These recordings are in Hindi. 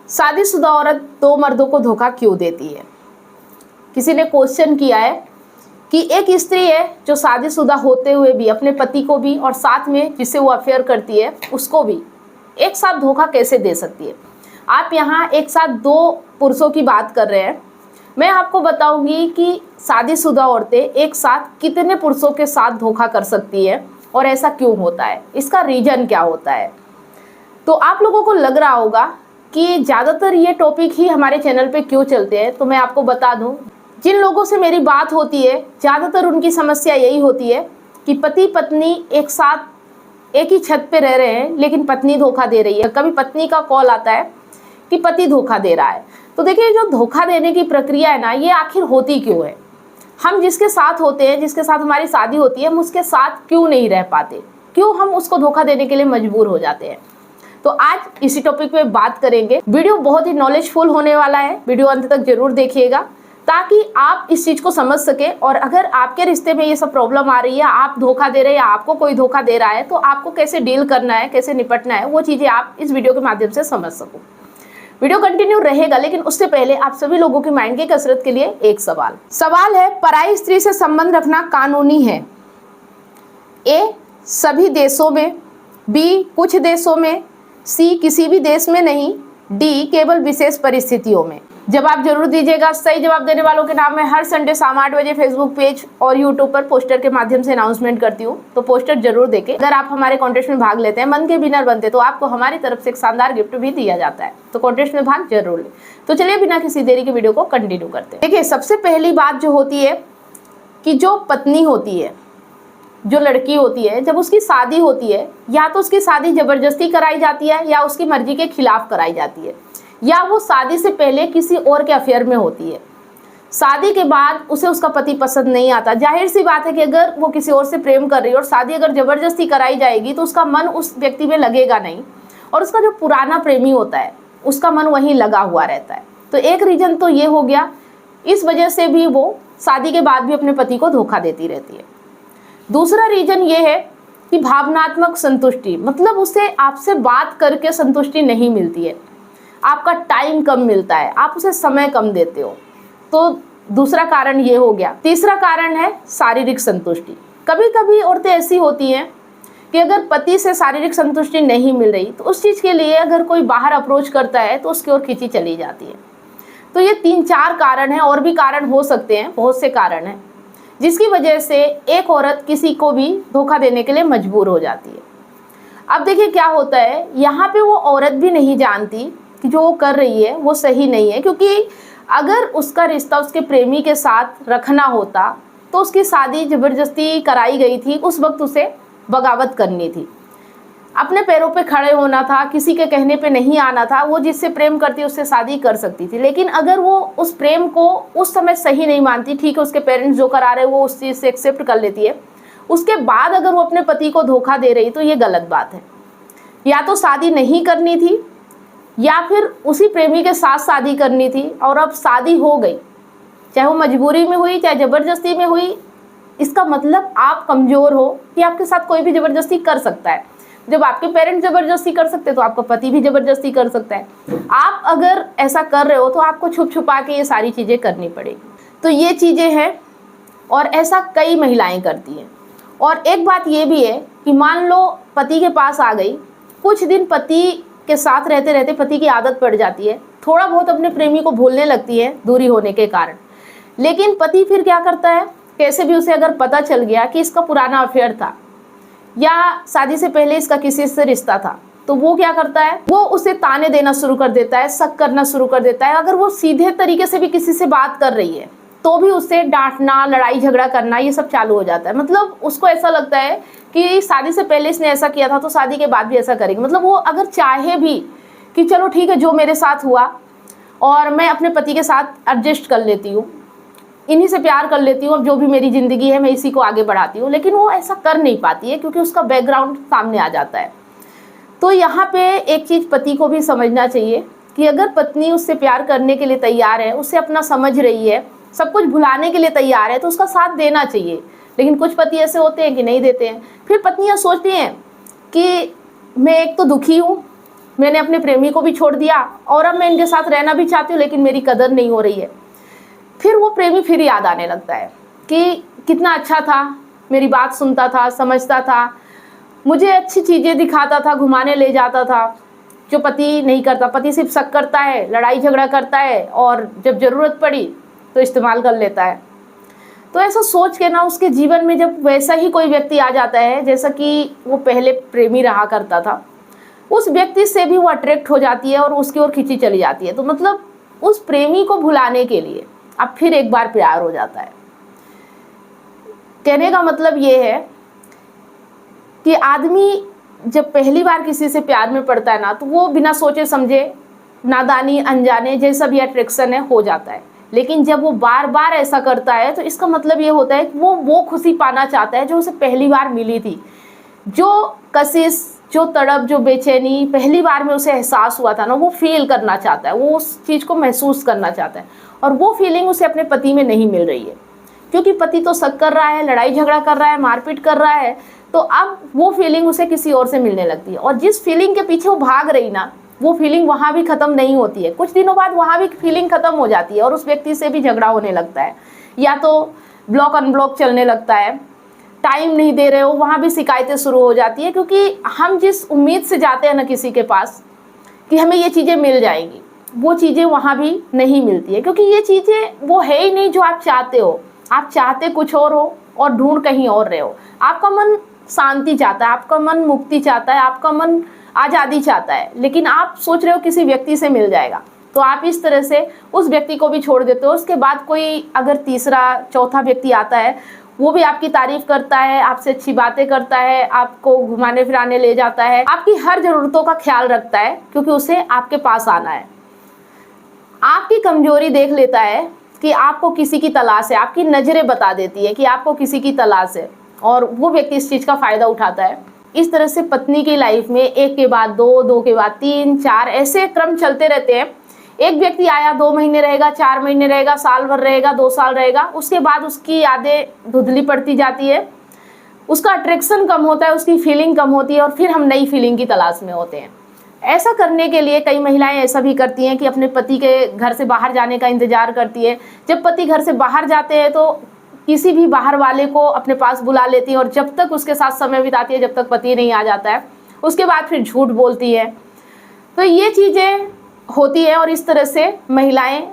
शादीशुदा औरत दो मर्दों को धोखा क्यों देती है? किसी ने क्वेश्चन किया है कि एक स्त्री है जो शादीशुदा होते हुए भी अपने पति को भी और साथ में जिससे वो अफेयर करती है उसको भी एक साथ धोखा कैसे दे सकती है। आप यहाँ एक साथ दो पुरुषों की बात कर रहे हैं। मैं आपको बताऊंगी कि शादीशुदा औरतें एक साथ कितने पुरुषों के साथ धोखा कर सकती है और ऐसा क्यों होता है, इसका रीजन क्या होता है। तो आप लोगों को लग रहा होगा कि ज़्यादातर ये टॉपिक ही हमारे चैनल पे क्यों चलते हैं, तो मैं आपको बता दूं, जिन लोगों से मेरी बात होती है ज़्यादातर उनकी समस्या यही होती है कि पति पत्नी एक साथ एक ही छत पे रह रहे हैं लेकिन पत्नी धोखा दे रही है। कभी पत्नी का कॉल आता है कि पति धोखा दे रहा है। तो देखिए, जो धोखा देने की प्रक्रिया है ना, ये आखिर होती क्यों है। हम जिसके साथ होते हैं, जिसके साथ हमारी शादी होती है, हम उसके साथ क्यों नहीं रह पाते, क्यों हम उसको धोखा देने के लिए मजबूर हो जाते हैं। तो आज इसी टॉपिक पे बात करेंगे। वीडियो बहुत ही नॉलेजफुल होने वाला है, वीडियो अंत तक जरूर देखिएगा ताकि आप इस चीज को समझ सके। और अगर आपके रिश्ते में ये सब प्रॉब्लम आ रही है, आप धोखा दे रहे हैं या आपको कोई धोखा दे रहा है, तो आपको कैसे डील करना है, कैसे निपटना है, वो चीजें आप इस वीडियो के माध्यम से समझ सको। वीडियो कंटिन्यू रहेगा, लेकिन उससे पहले आप सभी लोगों की माइंड की कसरत के लिए एक सवाल है, पराई स्त्री से संबंध रखना कानूनी है? ए, सभी देशों में। बी, कुछ देशों में। सी, किसी भी देश में नहीं। डी, केवल विशेष परिस्थितियों में। जवाब जरूर दीजिएगा। सही जवाब देने वालों के नाम मैं हर संडे शाम 8 बजे फेसबुक पेज और यूट्यूब पर पोस्टर के माध्यम से अनाउंसमेंट करती हूँ, तो पोस्टर जरूर देखें। अगर आप हमारे कॉन्टेस्ट में भाग लेते हैं, मन के विनर बनते, तो आपको हमारी तरफ से एक शानदार गिफ्ट भी दिया जाता है। तो कॉन्टेस्ट में भाग जरूर ले। तो चलिए बिना किसी देरी के वीडियो को कंटिन्यू करते हैं। देखिए, सबसे पहली बात जो होती है कि जो पत्नी होती है, जो लड़की होती है, जब उसकी शादी होती है, या तो उसकी शादी जबरदस्ती कराई जाती है या उसकी मर्जी के खिलाफ कराई जाती है, या वो शादी से पहले किसी और के अफेयर में होती है। शादी के बाद उसे उसका पति पसंद नहीं आता। जाहिर सी बात है कि अगर वो किसी और से प्रेम कर रही है और शादी अगर जबरदस्ती कराई जाएगी तो उसका मन उस व्यक्ति में लगेगा नहीं, और उसका जो पुराना प्रेमी होता है उसका मन वहीं लगा हुआ रहता है। तो एक रीजन तो ये हो गया, इस वजह से भी वो शादी के बाद भी अपने पति को धोखा देती रहती है। दूसरा रीजन ये है कि भावनात्मक संतुष्टि, मतलब उसे आपसे बात करके संतुष्टि नहीं मिलती है, आपका टाइम कम मिलता है, आप उसे समय कम देते हो। तो दूसरा कारण ये हो गया। तीसरा कारण है शारीरिक संतुष्टि। कभी कभी औरतें ऐसी होती हैं कि अगर पति से शारीरिक संतुष्टि नहीं मिल रही तो उस चीज़ के लिए अगर कोई बाहर अप्रोच करता है तो उसकी ओर खींची चली जाती है। तो ये 3-4 कारण हैं, और भी कारण हो सकते हैं, बहुत से कारण हैं जिसकी वजह से एक औरत किसी को भी धोखा देने के लिए मजबूर हो जाती है। अब देखिए क्या होता है, यहाँ पे वो औरत भी नहीं जानती कि जो वो कर रही है वो सही नहीं है, क्योंकि अगर उसका रिश्ता उसके प्रेमी के साथ रखना होता तो उसकी शादी जबरदस्ती कराई गई थी, उस वक्त उसे बगावत करनी थी, अपने पैरों पे खड़े होना था, किसी के कहने पे नहीं आना था। वो जिससे प्रेम करती उससे शादी कर सकती थी, लेकिन अगर वो उस प्रेम को उस समय सही नहीं मानती, ठीक है उसके पेरेंट्स जो करा रहे वो उस चीज़ से एक्सेप्ट कर लेती है, उसके बाद अगर वो अपने पति को धोखा दे रही तो ये गलत बात है। या तो शादी नहीं करनी थी या फिर उसी प्रेमी के साथ शादी करनी थी, और अब शादी हो गई, चाहे वो मजबूरी में हुई चाहे ज़बरदस्ती में हुई, इसका मतलब आप कमज़ोर हो कि आपके साथ कोई भी ज़बरदस्ती कर सकता है। जब आपके पेरेंट्स जबरदस्ती कर सकते हैं तो आपका पति भी जबरदस्ती कर सकता है। आप अगर ऐसा कर रहे हो तो आपको छुप छुपा के ये सारी चीज़ें करनी पड़ेगी। तो ये चीज़ें हैं और ऐसा कई महिलाएं करती हैं। और एक बात ये भी है कि मान लो पति के पास आ गई, कुछ दिन पति के साथ रहते रहते पति की आदत पड़ जाती है, थोड़ा बहुत अपने प्रेमी को भूलने लगती है दूरी होने के कारण, लेकिन पति फिर क्या करता है, कैसे भी उसे अगर पता चल गया कि इसका पुराना अफेयर था या शादी से पहले इसका किसी से रिश्ता था, तो वो क्या करता है, वो उसे ताने देना शुरू कर देता है, शक करना शुरू कर देता है। अगर वो सीधे तरीके से भी किसी से बात कर रही है तो भी उसे डांटना, लड़ाई झगड़ा करना, ये सब चालू हो जाता है। मतलब उसको ऐसा लगता है कि शादी से पहले इसने ऐसा किया था तो शादी के बाद भी ऐसा करेगी। मतलब वो अगर चाहे भी कि चलो ठीक है जो मेरे साथ हुआ और मैं अपने पति के साथ एडजस्ट कर लेती हूँ, इन्हीं से प्यार कर लेती हूँ, अब जो भी मेरी ज़िंदगी है मैं इसी को आगे बढ़ाती हूँ, लेकिन वो ऐसा कर नहीं पाती है क्योंकि उसका बैकग्राउंड सामने आ जाता है। तो यहाँ पे एक चीज़ पति को भी समझना चाहिए कि अगर पत्नी उससे प्यार करने के लिए तैयार है, उससे अपना समझ रही है, सब कुछ भुलाने के लिए तैयार है, तो उसका साथ देना चाहिए। लेकिन कुछ पति ऐसे होते हैं कि नहीं देते हैं। फिर पत्नियाँ सोचती हैं कि मैं एक तो दुखी हूँ, मैंने अपने प्रेमी को भी छोड़ दिया और अब मैं इनके साथ रहना भी चाहती हूँ लेकिन मेरी कदर नहीं हो रही है। फिर वो प्रेमी फिर याद आने लगता है कि कितना अच्छा था, मेरी बात सुनता था, समझता था, मुझे अच्छी चीज़ें दिखाता था, घुमाने ले जाता था, जो पति नहीं करता। पति सिर्फ शक करता है, लड़ाई झगड़ा करता है और जब ज़रूरत पड़ी तो इस्तेमाल कर लेता है। तो ऐसा सोच के ना उसके जीवन में जब वैसा ही कोई व्यक्ति आ जाता है जैसा कि वो पहले प्रेमी रहा करता था, उस व्यक्ति से भी वो अट्रैक्ट हो जाती है और उसकी ओर खींची चली जाती है। तो मतलब उस प्रेमी को भुलाने के लिए अब फिर एक बार प्यार हो जाता है। कहने का मतलब ये है कि आदमी जब पहली बार किसी से प्यार में पड़ता है ना, तो वो बिना सोचे समझे, नादानी, अनजाने जैसा भी अट्रैक्शन है हो जाता है। लेकिन जब वो बार बार ऐसा करता है तो इसका मतलब ये होता है कि वो खुशी पाना चाहता है जो उसे पहली बार मिली थी। जो कशिश, जो तड़प, जो बेचैनी पहली बार में उसे एहसास हुआ था ना, वो फील करना चाहता है, वो उस चीज़ को महसूस करना चाहता है। और वो फीलिंग उसे अपने पति में नहीं मिल रही है, क्योंकि पति तो शक कर रहा है, लड़ाई झगड़ा कर रहा है, मारपीट कर रहा है। तो अब वो फीलिंग उसे किसी और से मिलने लगती है और जिस फीलिंग के पीछे वो भाग रही ना, वो फीलिंग वहाँ भी ख़त्म नहीं होती है। कुछ दिनों बाद वहाँ भी फीलिंग ख़त्म हो जाती है और उस व्यक्ति से भी झगड़ा होने लगता है, या तो ब्लॉक अनब्लॉक चलने लगता है, टाइम नहीं दे रहे हो, वहाँ भी शिकायतें शुरू हो जाती है। क्योंकि हम जिस उम्मीद से जाते हैं ना किसी के पास कि हमें ये चीज़ें मिल जाएंगी, वो चीज़ें वहाँ भी नहीं मिलती है, क्योंकि ये चीज़ें वो है ही नहीं जो आप चाहते हो। आप चाहते कुछ और हो और ढूंढ कहीं और रहे हो। आपका मन शांति चाहता है, आपका मन मुक्ति चाहता है, आपका मन आज़ादी चाहता है, लेकिन आप सोच रहे हो किसी व्यक्ति से मिल जाएगा, तो आप इस तरह से उस व्यक्ति को भी छोड़ देते हो। उसके बाद कोई अगर तीसरा चौथा व्यक्ति आता है, वो भी आपकी तारीफ करता है, आपसे अच्छी बातें करता है, आपको घुमाने फिराने ले जाता है, आपकी हर ज़रूरतों का ख्याल रखता है, क्योंकि उसे आपके पास आना है। आपकी कमजोरी देख लेता है कि आपको किसी की तलाश है, आपकी नज़रें बता देती है कि आपको किसी की तलाश है, और वो व्यक्ति इस चीज़ का फ़ायदा उठाता है। इस तरह से पत्नी की लाइफ में एक के बाद दो, दो के बाद तीन, चार, ऐसे क्रम चलते रहते हैं। एक व्यक्ति आया, 2 महीने रहेगा, 4 महीने रहेगा, साल भर रहेगा, 2 साल रहेगा, उसके बाद उसकी यादें धुंधली पड़ती जाती है, उसका अट्रैक्शन कम होता है, उसकी फीलिंग कम होती है और फिर हम नई फीलिंग की तलाश में होते हैं। ऐसा करने के लिए कई महिलाएं ऐसा भी करती हैं कि अपने पति के घर से बाहर जाने का इंतज़ार करती है। जब पति घर से बाहर जाते हैं तो किसी भी बाहर वाले को अपने पास बुला लेती है और जब तक उसके साथ समय बिताती है, जब तक पति नहीं आ जाता है, उसके बाद फिर झूठ बोलती है। तो ये चीज़ें होती है और इस तरह से महिलाएं,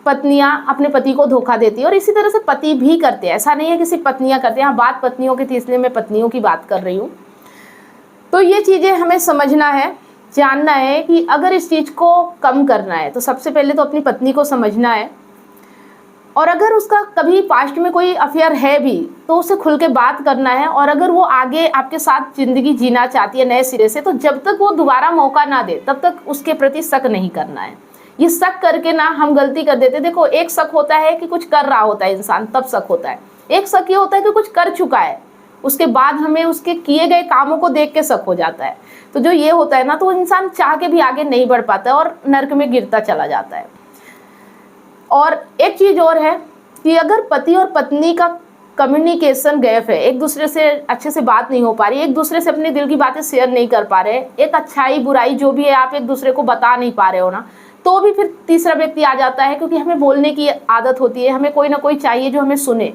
पत्नियां अपने पति को धोखा देती है और इसी तरह से पति भी करते हैं। ऐसा नहीं है कि सिर्फ पत्नियां करते हैं। बात पत्नियों की थी इसलिए मैं पत्नियों की बात कर रही हूँ। तो ये चीज़ें हमें समझना है, जानना है कि अगर इस चीज़ को कम करना है तो सबसे पहले तो अपनी पत्नी को समझना है, और अगर उसका कभी पास्ट में कोई अफेयर है भी तो उससे खुल के बात करना है। और अगर वो आगे आपके साथ ज़िंदगी जीना चाहती है नए सिरे से, तो जब तक वो दोबारा मौका ना दे तब तक उसके प्रति शक नहीं करना है। ये शक करके ना हम गलती कर देते। देखो, एक शक होता है कि कुछ कर रहा होता है इंसान, तब शक होता है। एक शक ये होता है कि कुछ कर चुका है, उसके बाद हमें उसके किए गए कामों को देख के शक हो जाता है। तो जो ये होता है ना, तो वो इंसान चाह के भी आगे नहीं बढ़ पाता और नर्क में गिरता चला जाता है। और एक चीज़ और है कि अगर पति और पत्नी का कम्युनिकेशन गैप है, एक दूसरे से अच्छे से बात नहीं हो पा रही, एक दूसरे से अपने दिल की बातें शेयर नहीं कर पा रहे, एक अच्छाई बुराई जो भी है आप एक दूसरे को बता नहीं पा रहे हो ना, तो भी फिर तीसरा व्यक्ति आ जाता है। क्योंकि हमें बोलने की आदत होती है, हमें कोई ना कोई चाहिए जो हमें सुने,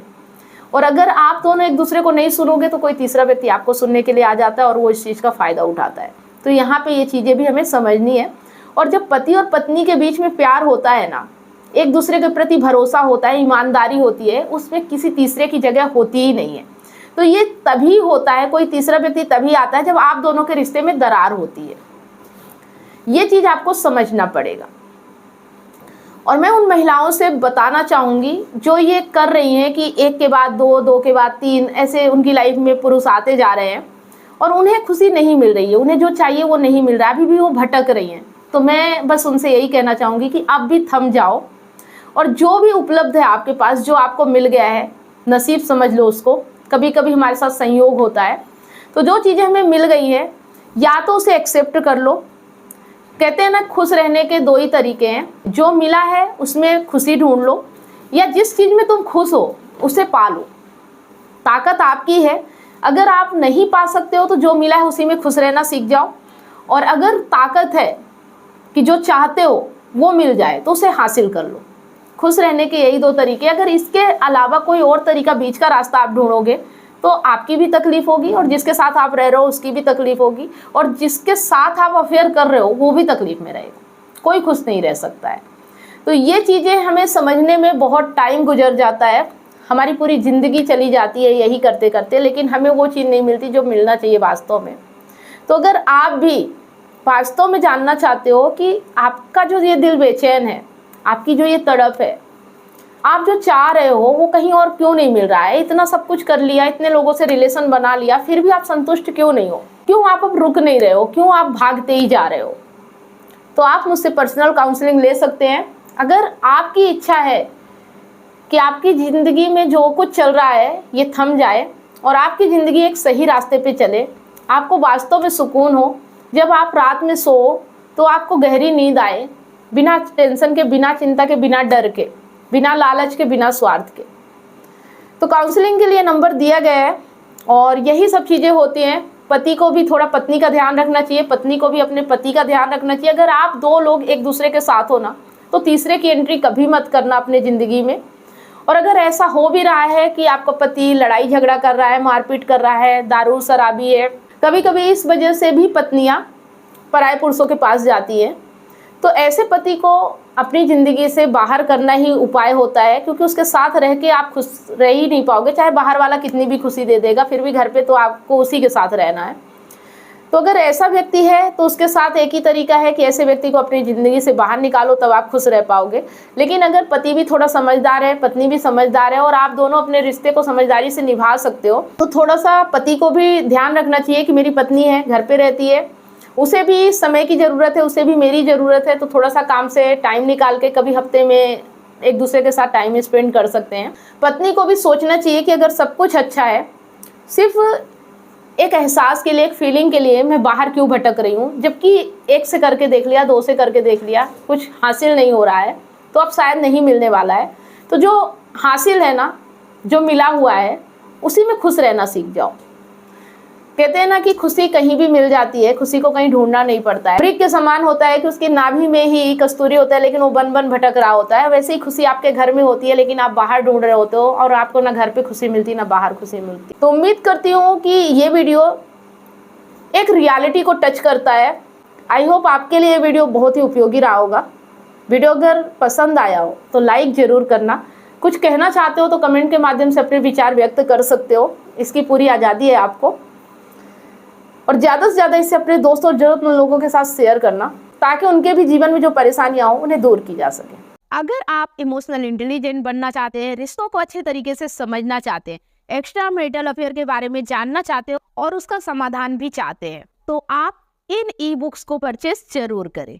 और अगर आप दोनों एक दूसरे को नहीं सुनोगे तो कोई तीसरा व्यक्ति आपको सुनने के लिए आ जाता है और वो इस चीज़ का फ़ायदा उठाता है। तो यहाँ पे ये चीज़ें भी हमें समझनी है। और जब पति और पत्नी के बीच में प्यार होता है ना, एक दूसरे के प्रति भरोसा होता है, ईमानदारी होती है, उसमें किसी तीसरे की जगह होती ही नहीं है। तो ये तभी होता है, कोई तीसरा व्यक्ति तभी आता है जब आप दोनों के रिश्ते में दरार होती है। ये चीज़ आपको समझना पड़ेगा। और मैं उन महिलाओं से बताना चाहूँगी जो ये कर रही हैं कि एक के बाद दो, दो के बाद तीन, ऐसे उनकी लाइफ में पुरुष आते जा रहे हैं और उन्हें खुशी नहीं मिल रही है, उन्हें जो चाहिए वो नहीं मिल रहा है, अभी भी वो भटक रही हैं। तो मैं बस उनसे यही कहना चाहूँगी कि अब भी थम जाओ और जो भी उपलब्ध है आपके पास, जो आपको मिल गया है, नसीब समझ लो उसको। कभी कभी हमारे साथ संयोग होता है, तो जो चीज़ें हमें मिल गई हैं या तो उसे एक्सेप्ट कर लो। कहते हैं ना, खुश रहने के 2 ही तरीके हैं, जो मिला है उसमें खुशी ढूंढ लो, या जिस चीज़ में तुम खुश हो उसे पा लो। ताकत आपकी है। अगर आप नहीं पा सकते हो तो जो मिला है उसी में खुश रहना सीख जाओ। और अगर ताकत है कि जो चाहते हो वो मिल जाए तो उसे हासिल कर लो। खुश रहने के यही 2 तरीके। अगर इसके अलावा कोई और तरीका, बीच का रास्ता आप ढूंढोगे तो आपकी भी तकलीफ होगी और जिसके साथ आप रह रहे हो उसकी भी तकलीफ होगी, और जिसके साथ आप अफेयर कर रहे हो वो भी तकलीफ में रहेगा। कोई खुश नहीं रह सकता है। तो ये चीज़ें हमें समझने में बहुत टाइम गुजर जाता है, हमारी पूरी ज़िंदगी चली जाती है यही करते करते, लेकिन हमें वो चीज़ नहीं मिलती जो मिलना चाहिए वास्तव में। तो अगर आप भी वास्तव में जानना चाहते हो कि आपका जो ये दिल बेचैन है, आपकी जो ये तड़प है, आप जो चाह रहे हो वो कहीं और क्यों नहीं मिल रहा है, इतना सब कुछ कर लिया, इतने लोगों से रिलेशन बना लिया, फिर भी आप संतुष्ट क्यों नहीं हो, क्यों आप अब रुक नहीं रहे हो, क्यों आप भागते ही जा रहे हो, तो आप मुझसे पर्सनल काउंसलिंग ले सकते हैं। अगर आपकी इच्छा है कि आपकी ज़िंदगी में जो कुछ चल रहा है ये थम जाए और आपकी ज़िंदगी एक सही रास्ते पे चले, आपको वास्तव में सुकून हो, जब आप रात में सो तो आपको गहरी नींद आए, बिना टेंशन के, बिना चिंता के, बिना डर के, बिना लालच के, बिना स्वार्थ के, तो काउंसलिंग के लिए नंबर दिया गया है। और यही सब चीज़ें होती हैं। पति को भी थोड़ा पत्नी का ध्यान रखना चाहिए, पत्नी को भी अपने पति का ध्यान रखना चाहिए। अगर आप 2 लोग एक दूसरे के साथ हो ना, तो तीसरे की एंट्री कभी मत करना अपने ज़िंदगी में। और अगर ऐसा हो भी रहा है कि आपका पति लड़ाई झगड़ा कर रहा है, मारपीट कर रहा है, दारू शराबी है, कभी कभी इस वजह से भी पत्नियाँ पराये पुरुषों के पास जाती है, तो ऐसे पति को अपनी ज़िंदगी से बाहर करना ही उपाय होता है, क्योंकि उसके साथ रह के आप खुश रह ही नहीं पाओगे। चाहे बाहर वाला कितनी भी खुशी दे देगा, फिर भी घर पे तो आपको उसी के साथ रहना है। तो अगर ऐसा व्यक्ति है तो उसके साथ एक ही तरीका है कि ऐसे व्यक्ति को अपनी ज़िंदगी से बाहर निकालो, तब आप खुश रह पाओगे। लेकिन अगर पति भी थोड़ा समझदार है, पत्नी भी समझदार है और आप दोनों अपने रिश्ते को समझदारी से निभा सकते हो, तो थोड़ा सा पति को भी ध्यान रखना चाहिए कि मेरी पत्नी है, घर पे रहती है, उसे भी समय की ज़रूरत है, उसे भी मेरी ज़रूरत है, तो थोड़ा सा काम से टाइम निकाल के कभी हफ्ते में एक दूसरे के साथ टाइम स्पेंड कर सकते हैं। पत्नी को भी सोचना चाहिए कि अगर सब कुछ अच्छा है, सिर्फ एक एहसास के लिए, एक फीलिंग के लिए मैं बाहर क्यों भटक रही हूँ, जबकि 1 से करके देख लिया, 2 से करके देख लिया, कुछ हासिल नहीं हो रहा है, तो अब शायद नहीं मिलने वाला है। तो जो हासिल है ना, जो मिला हुआ है, उसी में खुश रहना सीख जाओ। कहते हैं ना कि खुशी कहीं भी मिल जाती है, खुशी को कहीं ढूंढना नहीं पड़ता है। मृग के समान होता है कि उसकी नाभि में ही कस्तूरी होता है, लेकिन वो बन बन भटक रहा होता है। वैसे ही खुशी आपके घर में होती है, लेकिन आप बाहर ढूंढ रहे होते हो और आपको ना घर पे खुशी मिलती, ना बाहर खुशी मिलती। तो उम्मीद करती हूँ कि ये वीडियो एक रियलिटी को टच करता है। आई होप आपके लिए ये वीडियो बहुत ही उपयोगी रहा होगा। वीडियो अगर पसंद आया हो तो लाइक ज़रूर करना। कुछ कहना चाहते हो तो कमेंट के माध्यम से अपने विचार व्यक्त कर सकते हो, इसकी पूरी आज़ादी है आपको। और ज़्यादा से ज़्यादा इसे अपने दोस्तों और ज़रूरतमंद लोगों के साथ शेयर करना, ताकि उनके भी जीवन में जो परेशानियां हो उन्हें दूर की जा सके। अगर आप इमोशनल इंटेलिजेंट बनना चाहते हैं, रिश्तों को अच्छे तरीके से समझना चाहते हैं, एक्स्ट्रा मैरिटल अफेयर के बारे में जानना चाहते हो और उसका समाधान भी चाहते हैं, तो आप इन ई बुक्स को परचेस जरूर करें।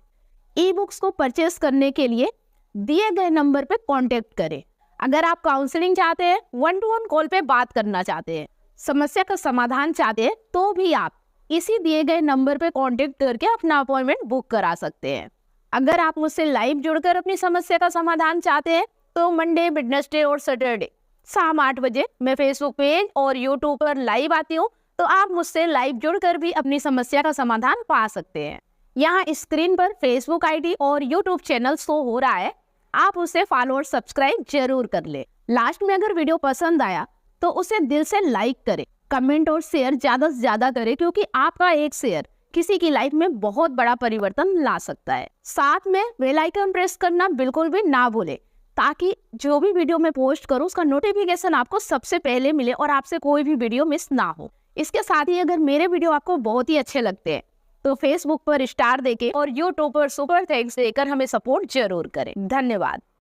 ई बुक्स को परचेस करने के लिए दिए गए नंबर पे कांटेक्ट करें। अगर आप काउंसलिंग चाहते हैं, 1-to-1 कॉल पे बात करना चाहते हैं, समस्या का समाधान चाहते हैं, तो भी आप इसी दिए गए नंबर पे कांटेक्ट करके अपना अपॉइंटमेंट बुक करा सकते हैं। अगर आप मुझसे लाइव जुड़कर अपनी समस्या का समाधान चाहते हैं, तो मंडे, वेडनेसडे और सैटरडे शाम 8 बजे मैं फेसबुक पेज और यूट्यूब पर लाइव आती हूँ, तो आप मुझसे लाइव जुड़कर भी अपनी समस्या का समाधान पा सकते हैं। यहाँ स्क्रीन पर फेसबुक आईडी और यूट्यूब चैनल शो हो रहा है, आप उसे फॉलो और सब्सक्राइब जरूर कर ले। लास्ट में अगर वीडियो पसंद आया तो उसे दिल से लाइक करें, कमेंट और शेयर ज़्यादा से ज़्यादा करें, क्योंकि आपका एक शेयर किसी की लाइफ में बहुत बड़ा परिवर्तन ला सकता है। साथ में बेल आइकन प्रेस करना बिल्कुल भी ना भूलें, ताकि जो भी वीडियो मैं पोस्ट करूं उसका नोटिफिकेशन आपको सबसे पहले मिले और आपसे कोई भी वीडियो मिस ना हो। इसके साथ ही अगर मेरे वीडियो आपको बहुत ही अच्छे लगते हैं तो फेसबुक पर स्टार देके और यूट्यूब पर सुपर थैंक्स देकर हमें सपोर्ट जरूर करें। धन्यवाद।